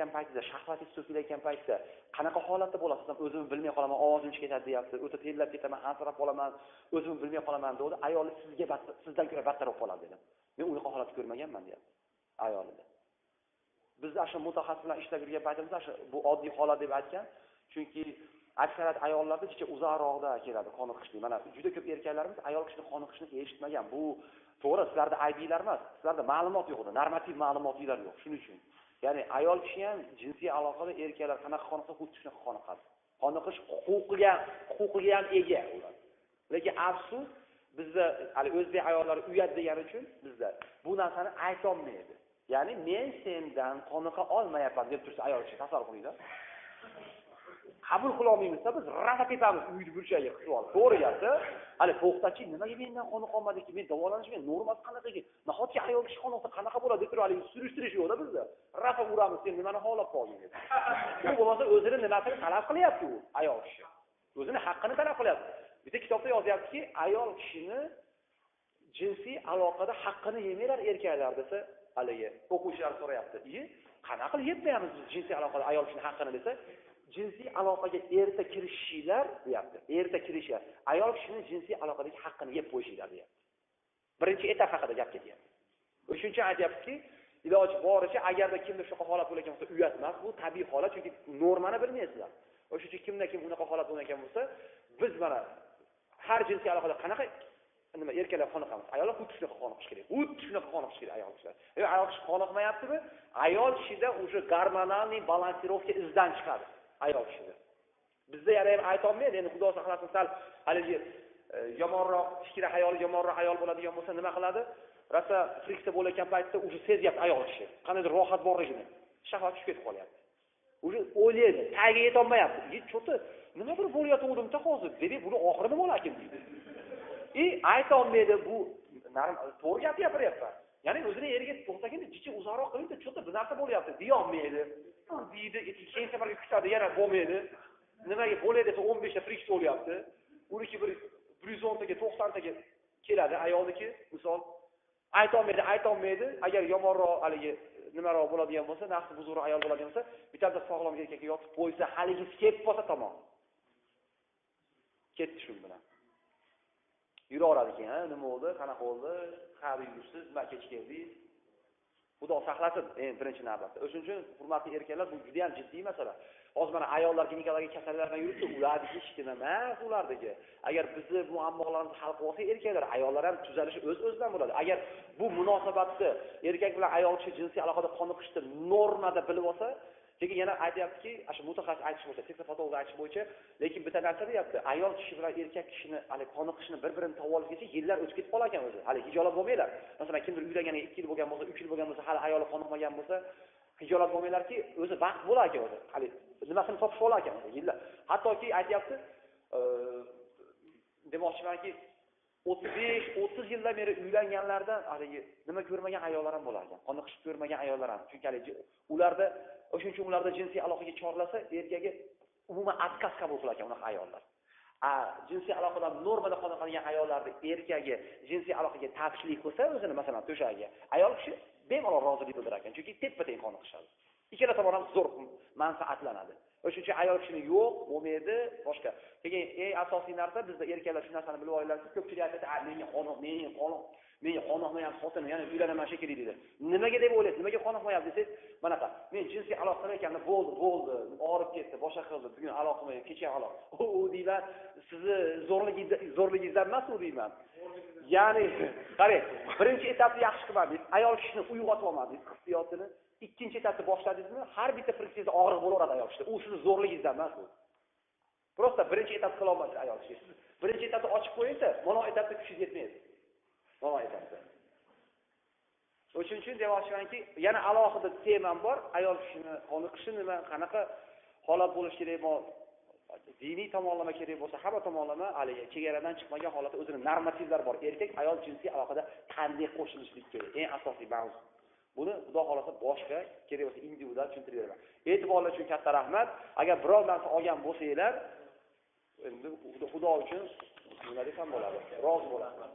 kelayotgan paytida, shahvatingiz so'kib kelayotgan paytda qanaqa holatda bo'lasiz? O'zimni bilmay qolaman, ovozim chiqib ketadi deyapti, o'ta tezlab ketaman, ansirab qolaman, o'zimni bilmay qolaman dedi. Ayoli sizdan ko'ra battar bo'lib qoladi dedi. Men unaqa holat ko'rmaganman deyapti ayolida. Biz asha mutaxassis bilan ishlab yurgan paytimizda bu oddiy holat deb aytgan. Chunki aksariyat ayollarda kecha uzoqroqda keladi qoniqishlik. Mana juda ko'p erkaklarimiz ayol kishining qoniqishini eshitmagan. Bu to'g'ri, sizlarda aybinglar emas, sizlarda ma'lumot yo'q edi, normativ ma'lumotlar yo'q. Shuning uchun. Ya'ni ayol kishi ham jinsiy aloqada erkaklar qanaqa qoniqsa, xuddi shunaqa qoniqadi. Qoniqish huquqiga ham ega ular. Lekin afsus, bizda hali o'zbek ayollari uyat degani uchun bizda bu narsani ayta olmaydi. Ya'ni men sendan qoniqa olmayapman deb tursa ayol kishi tasavvur qilinglar. Qabul qila olmaymizda biz rafa ketamiz uyni burchagiga qisib olib. To'g'ri gapda. Hali to'xtachi, nimaga mendan qoniqa olmadiki? Men davolanishim normasi qanaqaki? Nahotki ayol kishi qoniqsa qanaqa bo'ladi deb turib hali surishtirish yo'qda bizda. Rafa uramiz, sen nimani xohlab qolding deb. Bu bo'lmasa o'zini nimasini talab qilyapti u ayol kishi. O'zini haqqini talab qilyapti. Bitta kitobda yozyaptiki, ayol kishini jinsiy aloqada haqqini yemanglar erkaklar desa, haligi o'quvchilar so'rayapti. Qanaqa qilib yetmaymiz biz jinsiy aloqada ayol kishining haqqini desa, jinsiy aloqaga erta kirishinglar deyapti. Erta kirishlar. Ayol kishining jinsiy aloqadagi haqqini yeb qo'yishinglar deyapti. Birinchi etap haqida gap ketyapti. O'shuncha aytyaptiki, iloji boricha agarda kimda shunaqa holat bo'layotgan bo'lsa, uyat emas, bu tabiiy holat, chunki normani bilmaysizlar. O'shuning uchun kimda kim unaqa holat bo'lgan bo'lsa, biz mana har jinsiy aloqada qanaqa erkaklar qoniqamiz. Ayollar xuddi shunaqa qoniqish kerak. Xuddi shunaqa qoniqish kerak ayol kishilar. Ayol kishi qoniqmayaptimi? Ayol kishida o'sha gormonalniy balansirovka izdan chiqadi. Ayol kishida. Bizda yana ham ayta olmaydi. Endi Xudo saqlasin, sal haligi yomonroq fikri hayoli yomonroq ayol bo'ladigan bo'lsa nima qiladi? Rasa friksiya bo'layotgan paytda o'sha sezyapti ayol kishi. Qanday rohat borligini. Shahvat tushib ketib qolyapti. O'sha o'ylaydi, tagiga yeta olmayapti. Choti nimadir bo'layotgandim-da hozir. Dedi, buni oxiri nima bo'larkin deydi. Ayta olmaydi, bu to'g'ri gap gapiryapman. Ya'ni o'zini eriga to'xtagin, jichi uzoqroq qilib, choti bir narsa bo'lyapti, deya olmaydi. Deydi, keyin safarga kutadi, yana bo'lmaydi. Nimaga bo'ladi desa 15 ta friksiya bo'lyapti. Uniki bir 110 taga 90 taga keladi ayolniki, misol ayta olmaydi. Agar yomonroq haligi nimaroq bo'ladigan bo'lsa, nafsi buzug'roq ayol bo'ladigan bo'lsa, bitta sog'lom erkakga yotib qo'ysa, haligi kelib qolsa tamom. Ketdi shu bilan. Yuraveradi keyin, nima bo'ldi, qanaqa bo'ldi, qayerda yursiz, nima kech keldingiz. Xudo saqlasin, birinchi navbatda. O'shuning uchun hurmatli erkaklar, bu juda ham jiddiy masala. Hozir mana ayollar ginekologik kasalliklardan yuribdi, ularni hech kim emas ulardagi. Agar bizni muammolarimizni hal qilib olsak, erkaklar, ayollar ham tuzalishi o'z-o'zidan bo'ladi. Agar bu munosabatni erkak bilan ayol kishi jinsiy aloqada qoniqishni normada bilib olsa, lekin yana aytayaptiki, shu mutaxassis aytish bo'yicha, seksopatolog aytish bo'yicha, lekin bitta narsa deyapti, ayol kishi bilan erkak kishini hali qoniqishni bir-birini topib olishgacha yillar o'tib ketib qolar ekan o'zi. Hali hijolat bo'lmaylar. Masalan, kimdir uylanganiga 2 yil bo'lgan bo'lsa, 3 yil bo'lgan bo'lsa, hali ayoli qoniqmagan bo'lsa, hijolat bo'lmaylarki, o'zi vaqt bo'lar ekan o'zi. Hali nimasini topib olar ekan o'zi yillar. Hattoki aytayapti, demoqchimanki, 35-30 yildan beri uylanganlardan haligi nima ko'rmagan ayollar ham bo'lar ekan. Qoniqish ko'rmagan ayollar ham. Chunki ularda o'shuning uchun ularda jinsiy aloqaga chorlasa, erkagi umuman отказ qabul qilar ekan unaqa ayollar. Jinsiy aloqadan normada qoniqadigan ayollarni erkagi jinsiy aloqaga tafsirlik qilsa, o'zini masalan to'shagiga, ayol kishi bemalol rozilik bildirar ekan. Chunki teppa-teng qoniqishadi. Ikkala tomon ham zo'r manfaatlanadi. O'shuning uchun ayol kishini yo'q, bo'lmaydi, boshqa. Keyin eng asosiy narsa bizda erkaklar shu narsani bilib olinglar, ko'pchilik aytadi, menga qoniqmayapti, xotinim, yana uylanaman shekilli deydi. Nimaga deb o'ylaysiz? Nimaga qoniqmayapti desangiz, mana qa, men jinsiy aloqa qilganda bo'ldi, og'rib ketdi, boshqa qildi, bugun aloqa qilmayman, kecha aloqa. U deyman, sizni zo'rligingizdan emas u deyman. Ya'ni, qarang, birinchi etapni yaxshi qilmadingiz, ayol kishini uyg'otib olmadingiz, hissiyotini. Ikkinchi etapni boshladingizmi, har bitta friksiyada og'riq bo'laveradi ayol kishida. U sizni zo'rligingizdan emas u. Prosta birinchi etap qila olmaysiz ayol kishi. Birinchi etapni ochib qo'yingsa, mana etapda kuchingiz yetmaydi. Mana etapda. O'shuning uchun demoqchimanki, yana alohida temam bor. Ayol kishini qoniqishi nima, qanaqa holat bo'lishi kerak, diniy tomonlama kerak bo'lsa, hamma tomonlama haligi chegaradan chiqmagan holatda o'zining normativlar bor. Erkak ayol jinsiy aloqada qanday qo'shilishlik kerak? Eng asosiy mavzu. Buni xudo xolasa boshqa kerak bo'lsa individual tushuntirib beraman. E'tiborlar uchun katta rahmat. Agar biror narsa olgan bo'lsanglar, endi xudo uchun nima desam bo'ladi? Rozi bo'laman.